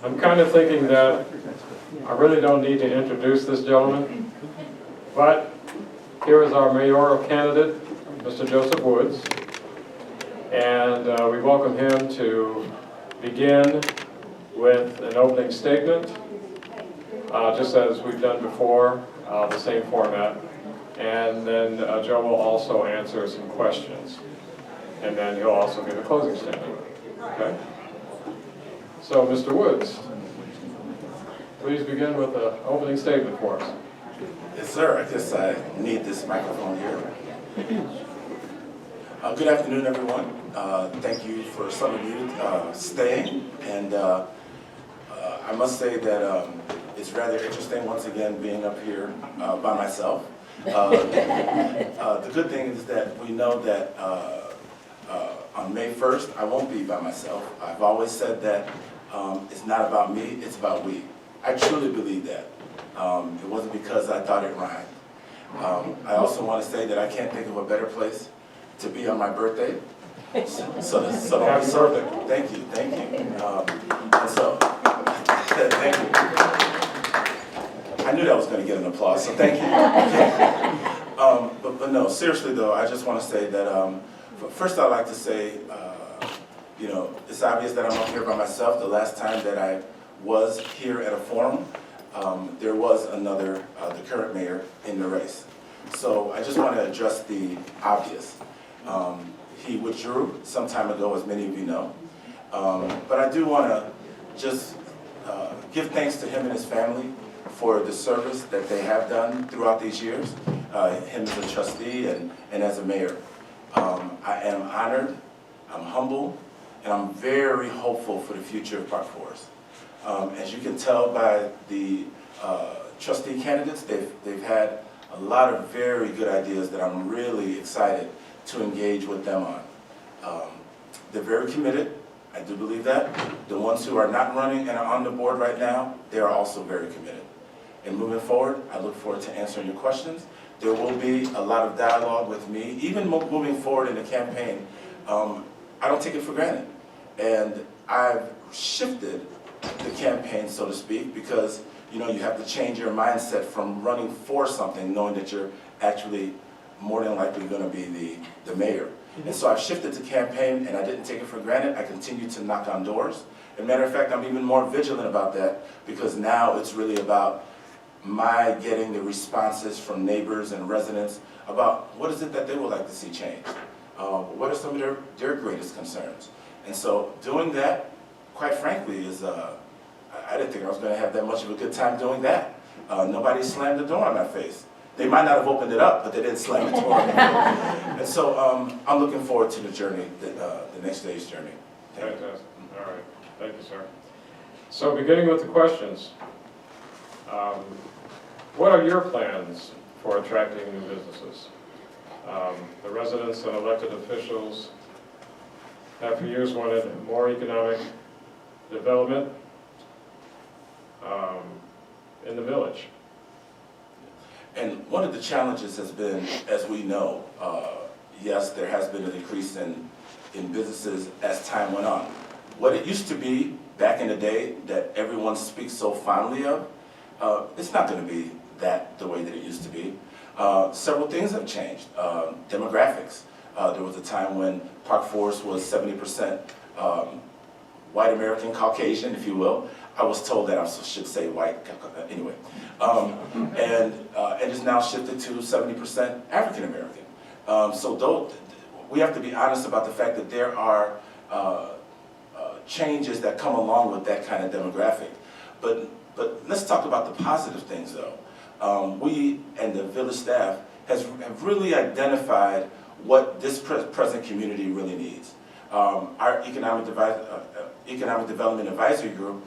I'm kind of thinking that I really don't need to introduce this gentleman, but here is our mayoral candidate, Mr. Joseph Woods, and we welcome him to begin with an opening statement, just as we've done before, the same format, and then Joe will also answer some questions, and then he'll also give a closing statement. Okay? So, Mr. Woods, please begin with an opening statement for us. Yes, sir. I guess I need this microphone here. Good afternoon, everyone. Thank you for some of you staying. And I must say that it's rather interesting, once again, being up here by myself. The good thing is that we know that on May 1st, I won't be by myself. I've always said that it's not about me, it's about we. I truly believe that. It wasn't because I thought it rhymed. I also want to say that I can't think of a better place to be on my birthday. So Happy birthday. Thank you. And so, thank you. I knew that was going to get an applause, so thank you. But no, seriously though, I just want to say that, first I'd like to say, you know, it's obvious that I'm up here by myself. The last time that I was here at a forum, there was another, the current mayor in the race. So I just want to address the obvious. He withdrew some time ago, as many of you know. But I do want to just give thanks to him and his family for the service that they have done throughout these years, him as a trustee and as a mayor. I am honored, I'm humble, and I'm very hopeful for the future of Park Forest. As you can tell by the trustee candidates, they've had a lot of very good ideas that I'm really excited to engage with them on. They're very committed, I do believe that. The ones who are not running and are on the board right now, they are also very committed. And moving forward, I look forward to answering your questions. There will be a lot of dialogue with me, even moving forward in the campaign. I don't take it for granted. And I've shifted the campaign, so to speak, because you know you have to change your mindset from running for something, knowing that you're actually more than likely going to be the mayor. And so I've shifted to campaign, and I didn't take it for granted. I continue to knock on doors. As a matter of fact, I'm even more vigilant about that, because now it's really about my getting the responses from neighbors and residents about what is it that they would like to see changed. What are some of their greatest concerns? And so doing that, quite frankly, is I didn't think I was going to have that much of a good time doing that. Nobody slammed the door on my face. They might not have opened it up, but they didn't slam the door on me. And so I'm looking forward to the journey, the next day's journey. Fantastic. All right. Thank you, sir. So beginning with the questions, what are your plans for attracting new businesses? The residents and elected officials have for years wanted more economic development in the village. And one of the challenges has been, as we know, yes, there has been a decrease in businesses as time went on. What it used to be back in the day that everyone speaks so fondly of, it's not going to be the way that it used to be. Several things have changed. Demographics. There was a time when Park Forest was 70% white American, Caucasian, if you will. I was told that I should say white, anyway. And it's now shifted to 70% African American. So we have to be honest about the fact that there are changes that come along with that kind of demographic. But let's talk about the positive things, though. We and the village staff have really identified what this present community really needs. Our Economic Development Advisory Group,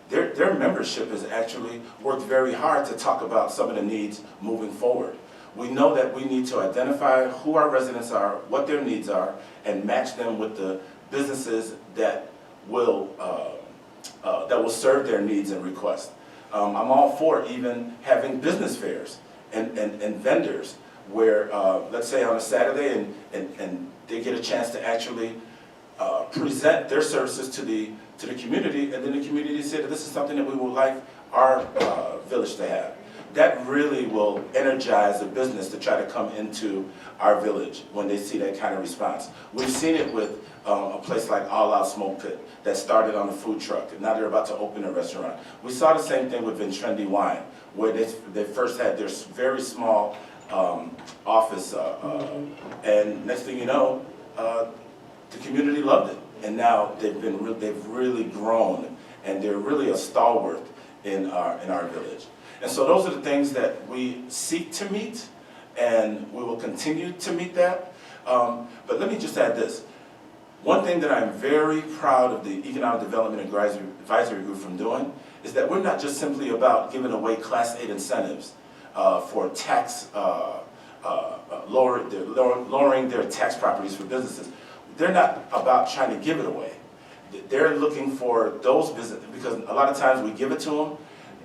their membership has actually worked very hard to talk about some of the needs moving forward. We know that we need to identify who our residents are, what their needs are, and match them with the businesses that will serve their needs and requests. I'm all for even having business fairs and vendors where, let's say on a Saturday, and they get a chance to actually present their services to the community, and then the community said that this is something that we would like our village to have. That really will energize the business to try to come into our village when they see that kind of response. We've seen it with a place like All Out Smoke Pit that started on a food truck, and now they're about to open a restaurant. We saw the same thing with Ventrendi Wine, where they first had their very small office, and next thing you know, the community loved it, and now they've really grown, and they're really a stalwart in our village. And so those are the things that we seek to meet, and we will continue to meet that. But let me just add this. One thing that I'm very proud of the Economic Development Advisory Group from doing is that we're not just simply about giving away Class 8 incentives for tax, lowering their tax properties for businesses. They're not about trying to give it away. They're looking for those businesses, because a lot of times we give it to them,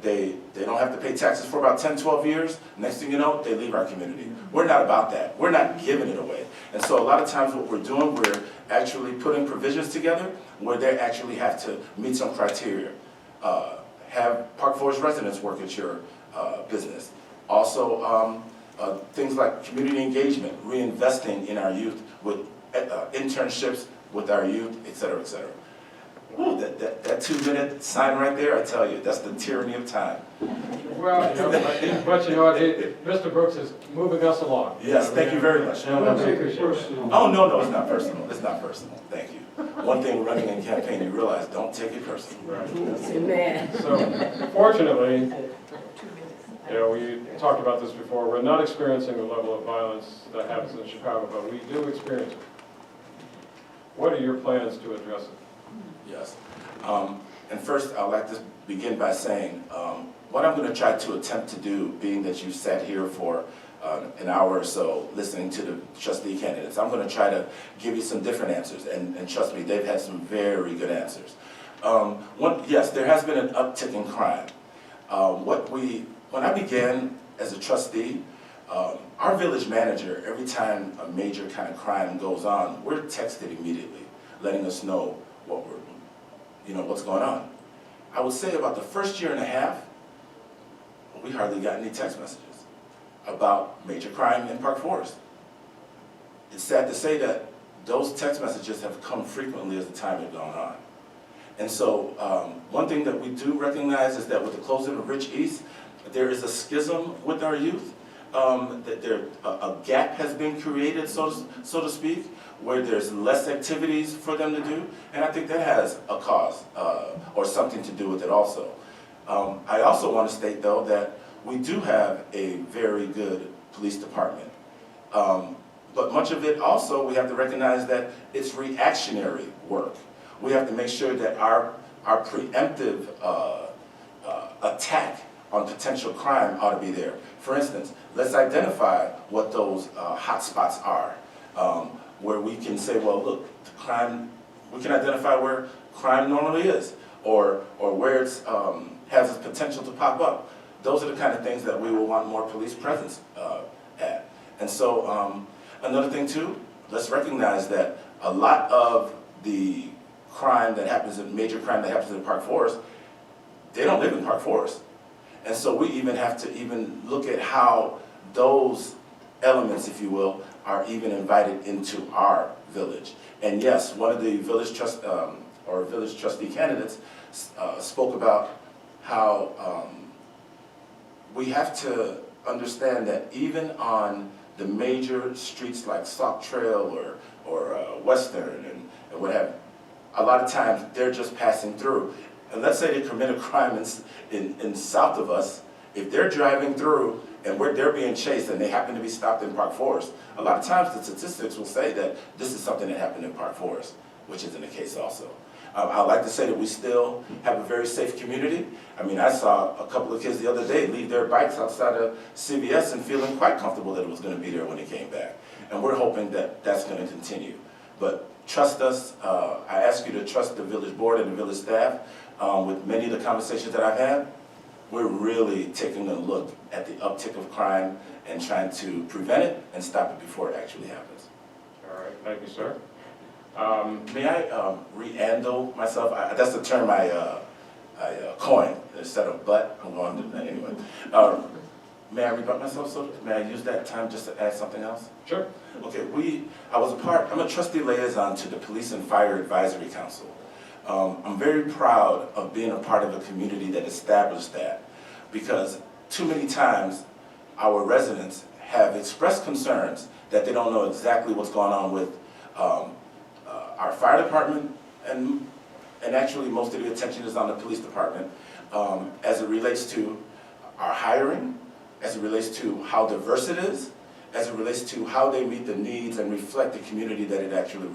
they don't have to pay taxes for about 10, 12 years. Next thing you know, they leave our community. We're not about that. We're not giving it away. And so a lot of times what we're doing, we're actually putting provisions together where they actually have to meet some criteria. Have Park Forest residents work at your business. Also, things like community engagement, reinvesting in our youth with internships with our youth, et cetera, et cetera. Ooh, that 2-minute sign right there, I tell you, that's the tyranny of time. Well, you know, but you know what, Mr. Brooks is moving us along. Yes, thank you very much. And we appreciate it. Oh, no, it's not personal. It's not personal. Thank you. One thing running in campaign, you realize, don't take it personal. Right. Amen. So, fortunately, you know, we talked about this before, we're not experiencing the level of violence that happens in Chicago, but we do experience it. What are your plans to address it? Yes. And first, I'd like to begin by saying what I'm going to try to attempt to do, being that you sat here for an hour or so listening to the trustee candidates, I'm going to try to give you some different answers. And trust me, they've had some very good answers. Yes, there has been an uptick in crime. When I began as a trustee, our village manager, every time a major kind of crime goes on, we're texted immediately, letting us know what's going on. I would say about the first year and a half, we hardly got any text messages about major crime in Park Forest. It's sad to say that those text messages have come frequently as the time has gone on. And so one thing that we do recognize is that with the closing of Rich East, there is a schism with our youth, that a gap has been created, so to speak, where there's less activities for them to do, and I think that has a cause or something to do with it also. I also want to state, though, that we do have a very good police department, but much of it also, we have to recognize that it's reactionary work. We have to make sure that our preemptive attack on potential crime ought to be there. For instance, let's identify what those hot spots are, where we can say, well, look, we can identify where crime normally is, or where it has its potential to pop up. Those are the kind of things that we will want more police presence at. And so another thing too, let's recognize that a lot of the major crime that happens in Park Forest, they don't live in Park Forest. And so we even have to look at how those elements, if you will, are even invited into our village. And yes, one of the village trustee candidates spoke about how we have to understand that even on the major streets like Sauk Trail or Western and what have you, a lot of times they're just passing through. And let's say they commit a crime in south of us, if they're driving through and they're being chased and they happen to be stopped in Park Forest, a lot of times the statistics will say that this is something that happened in Park Forest, which isn't the case also. I'd like to say that we still have a very safe community. I mean, I saw a couple of kids the other day leave their bikes outside of CVS and feeling quite comfortable that it was going to be there when they came back. And we're hoping that that's going to continue. But trust us. I ask you to trust the village board and the village staff. With many of the conversations that I've had, we're really taking a look at the uptick of crime and trying to prevent it and stop it before it actually happens. All right, thank you, sir. May I re-handle myself? That's the term I coined instead of but. I'm going to do that anyway. May I rebut myself? So may I use that time just to add something else? Sure. Okay, I'm a trustee liaison to the Police and Fire Advisory Council. I'm very proud of being a part of a community that established that, because too many times our residents have expressed concerns that they don't know exactly what's going on with our fire department, and actually most of the attention is on the police department as it relates to our hiring, as it relates to how diverse it is, as it relates to how they meet the needs and reflect the community that it actually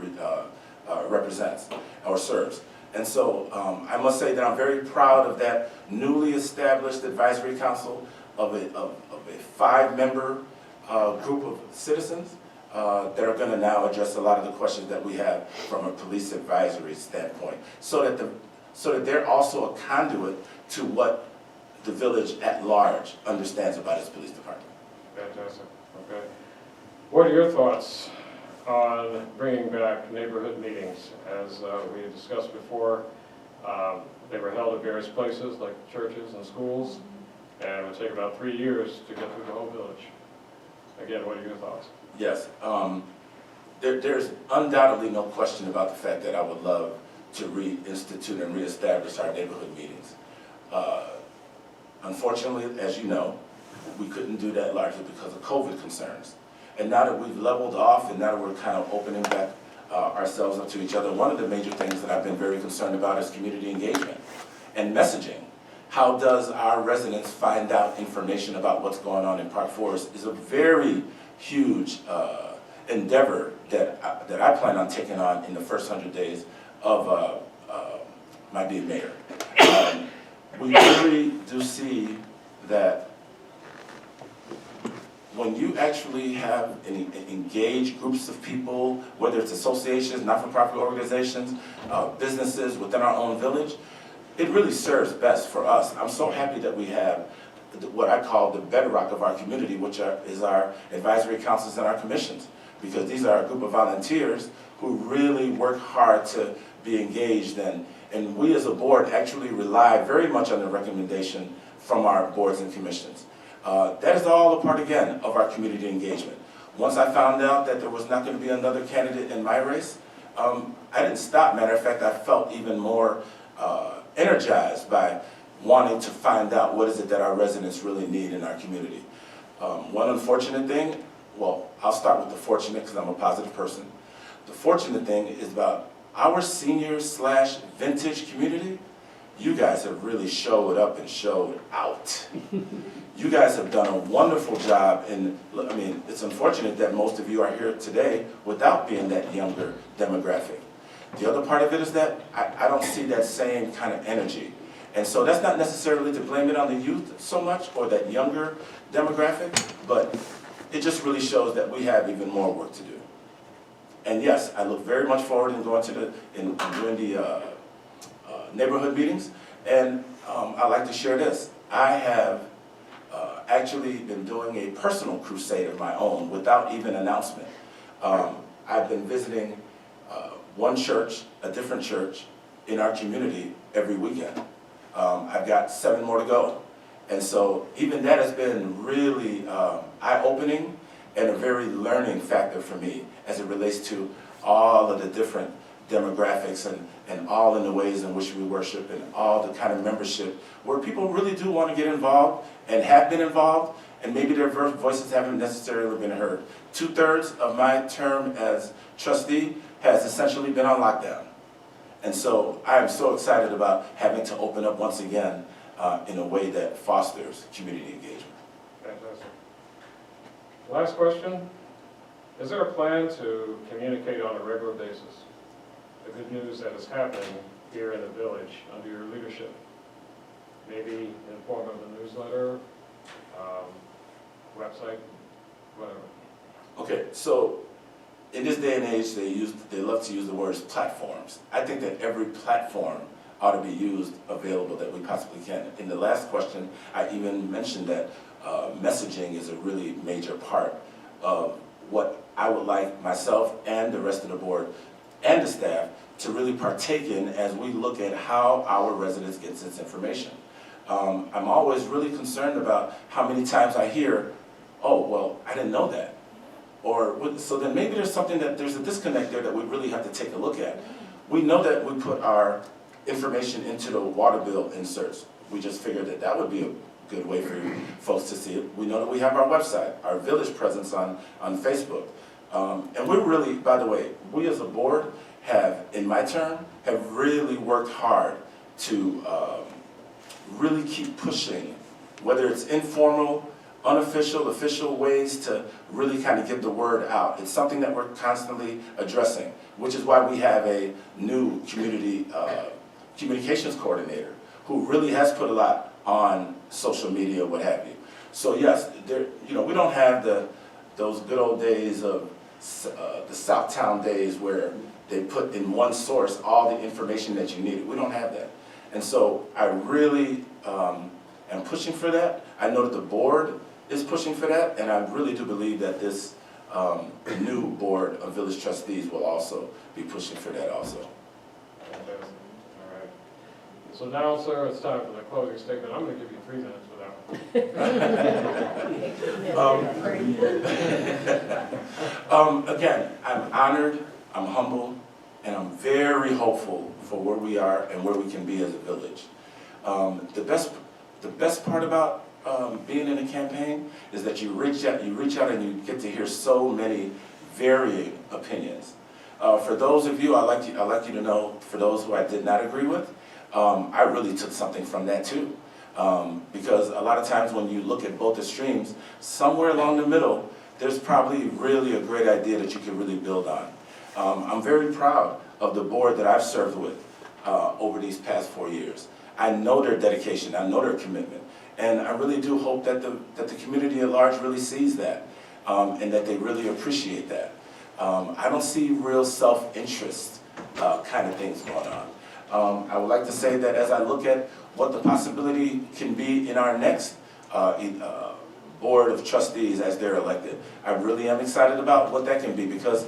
represents or serves. And so I must say that I'm very proud of that newly established advisory council of a 5-member group of citizens that are going to now address a lot of the questions that we have from a police advisory standpoint, so that they're also a conduit to what the village at large understands about its police department. Fantastic. Okay. What are your thoughts on bringing back neighborhood meetings? As we discussed before, they were held at various places like churches and schools, and it would take about 3 years to get through the whole village. Again, what are your thoughts? Yes, there's undoubtedly no question about the fact that I would love to reinstitute and reestablish our neighborhood meetings. Unfortunately, as you know, we couldn't do that largely because of COVID concerns. And now that we've leveled off and now that we're kind of opening back ourselves up to each other, one of the major things that I've been very concerned about is community engagement and messaging. How does our residents find out information about what's going on in Park Forest is a very huge endeavor that I plan on taking on in the first 100 days of my being mayor. We really do see that when you actually have engaged groups of people, whether it's associations, not-for-profit organizations, businesses within our own village, it really serves best for us. I'm so happy that we have what I call the bedrock of our community, which is our advisory councils and our commissions, because these are a group of volunteers who really work hard to be engaged, and we as a board actually rely very much on the recommendation from our boards and commissions. That is all a part, again, of our community engagement. Once I found out that there was not going to be another candidate in my race, I didn't stop. Matter of fact, I felt even more energized by wanting to find out what is it that our residents really need in our community. One unfortunate thing, well, I'll start with the fortunate because I'm a positive person. The fortunate thing is about our senior/vintage community. You guys have really showed up and showed out. You guys have done a wonderful job, and I mean, it's unfortunate that most of you are here today without being that younger demographic. The other part of it is that I don't see that same kind of energy. And so that's not necessarily to blame it on the youth so much, or that younger demographic, but it just really shows that we have even more work to do. And yes, I look very much forward in going to doing the neighborhood meetings. And I'd like to share this. I have actually been doing a personal crusade of my own without even announcement. I've been visiting one church, a different church in our community every weekend. I've got 7 more to go. And so even that has been really eye-opening and a very learning factor for me as it relates to all of the different demographics and all in the ways in which we worship and all the kind of membership where people really do want to get involved and have been involved, and maybe their voices haven't necessarily been heard. 2/3 of my term as trustee has essentially been on lockdown. And so I am so excited about having to open up once again in a way that fosters community engagement. Fantastic. Last question. Is there a plan to communicate on a regular basis the good news that is happening here in the village under your leadership? Maybe in the form of a newsletter, website, whatever. Okay, so in this day and age, they love to use the words platforms. I think that every platform ought to be used, available, that we possibly can. In the last question, I even mentioned that messaging is a really major part of what I would like myself and the rest of the board and the staff to really partake in as we look at how our residents get this information. I'm always really concerned about how many times I hear, oh, well, I didn't know that. Or, so then maybe there's a disconnect there that we really have to take a look at. We know that we put our information into the water bill inserts. We just figured that that would be a good way for you folks to see it. We know that we have our website, our village presence on Facebook. And we're really, by the way, we as a board have, in my term, have really worked hard to really keep pushing, whether it's informal, unofficial, official ways to really kind of get the word out. It's something that we're constantly addressing, which is why we have a new community communications coordinator who really has put a lot on social media, what have you. So yes, we don't have those good old days of the Southtown days where they put in one source all the information that you needed. We don't have that. And so I really am pushing for that. I know that the board is pushing for that, and I really do believe that this new board of village trustees will also be pushing for that also. All right. So now, sir, it's time for the closing statement. I'm going to give you 3 minutes for that one. Again, I'm honored, I'm humble, and I'm very hopeful for where we are and where we can be as a village. The best part about being in a campaign is that you reach out and you get to hear so many varying opinions. For those of you, I'd like you to know, for those who I did not agree with, I really took something from that too. Because a lot of times when you look at both extremes, somewhere along the middle, there's probably really a great idea that you can really build on. I'm very proud of the board that I've served with over these past 4 years. I know their dedication, I know their commitment, and I really do hope that the community at large really sees that, and that they really appreciate that. I don't see real self-interest kind of things going on. I would like to say that as I look at what the possibility can be in our next board of trustees as they're elected, I really am excited about what that can be, because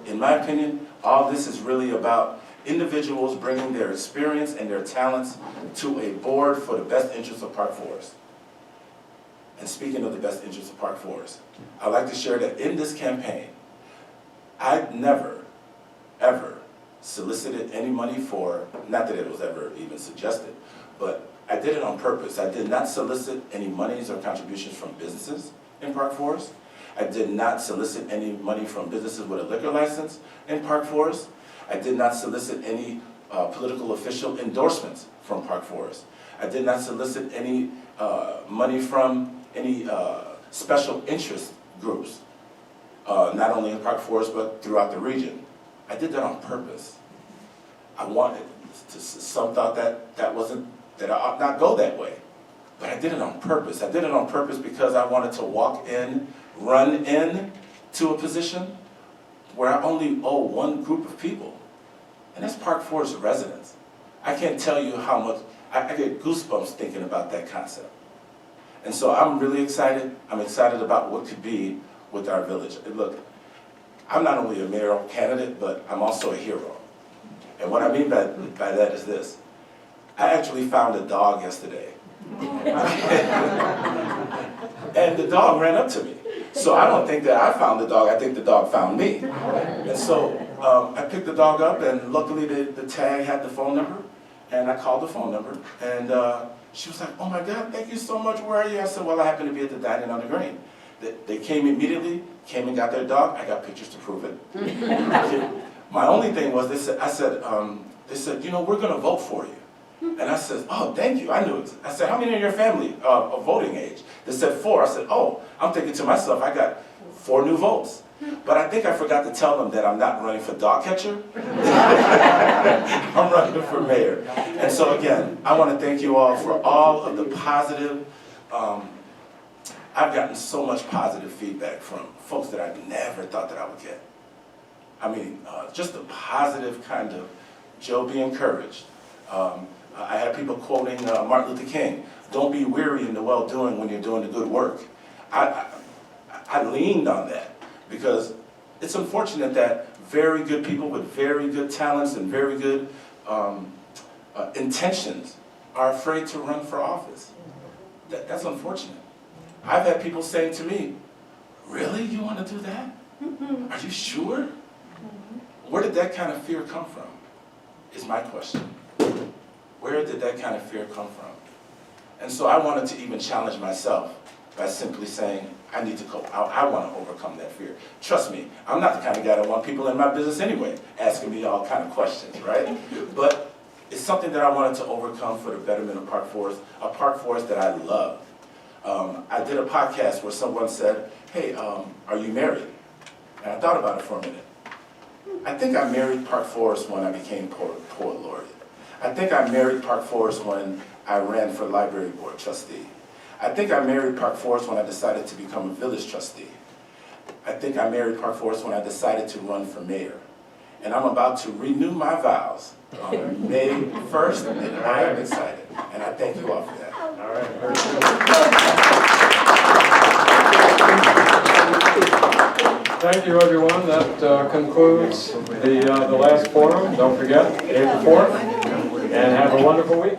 in my opinion, all this is really about individuals bringing their experience and their talents to a board for the best interests of Park Forest. And speaking of the best interests of Park Forest, I'd like to share that in this campaign, I never, ever solicited any money for, not that it was ever even suggested, but I did it on purpose. I did not solicit any monies or contributions from businesses in Park Forest. I did not solicit any money from businesses with a liquor license in Park Forest. I did not solicit any political official endorsements from Park Forest. I did not solicit any money from any special interest groups, not only in Park Forest but throughout the region. I did that on purpose. I wanted to, some thought that I ought not go that way, but I did it on purpose. I did it on purpose because I wanted to run in to a position where I only owe one group of people, and that's Park Forest residents. I can't tell you how much, I get goosebumps thinking about that concept. And so I'm really excited. I'm excited about what could be with our village. And look, I'm not only a mayoral candidate, but I'm also a hero. And what I mean by that is this. I actually found a dog yesterday. And the dog ran up to me. So I don't think that I found the dog, I think the dog found me. And so I picked the dog up, and luckily the tag had the phone number, and I called the phone number, and she was like, "Oh my God, thank you so much, where are you?" I said, "Well, I happen to be at the Dining on the Green." They came immediately, came and got their dog. I got pictures to prove it. My only thing was, they said, "You know, we're gonna vote for you." And I said, "Oh, thank you." I knew it. I said, "How many in your family of voting age?" They said 4. I said, "Oh," I'm thinking to myself, I got 4 new votes. But I think I forgot to tell them that I'm not running for dog catcher. I'm running for mayor. And so again, I want to thank you all for all of the positive, I've gotten so much positive feedback from folks that I never thought that I would get. I mean, just the positive kind of, Joe, be encouraged. I had people quoting Martin Luther King, "Don't be weary in the well-doing when you're doing the good work." I leaned on that because it's unfortunate that very good people with very good talents and very good intentions are afraid to run for office. That's unfortunate. I've had people saying to me, really, you want to do that? Are you sure? Where did that kind of fear come from, is my question. Where did that kind of fear come from? And so I wanted to even challenge myself by simply saying, I need to go, I want to overcome that fear. Trust me, I'm not the kind of guy that want people in my business anyway, asking me all kind of questions, right? But it's something that I wanted to overcome for the betterment of Park Forest, a Park Forest that I love. I did a podcast where someone said, hey, are you married? And I thought about it for a minute. I think I married Park Forest when I became poet laureate. I think I married Park Forest when I ran for library board trustee. I think I married Park Forest when I decided to become a village trustee. I think I married Park Forest when I decided to run for mayor. And I'm about to renew my vows on May 1st, and I am excited. And I thank you all for that. All right, very good. Thank you, everyone. That concludes the last forum. Don't forget, April 4th, and have a wonderful week.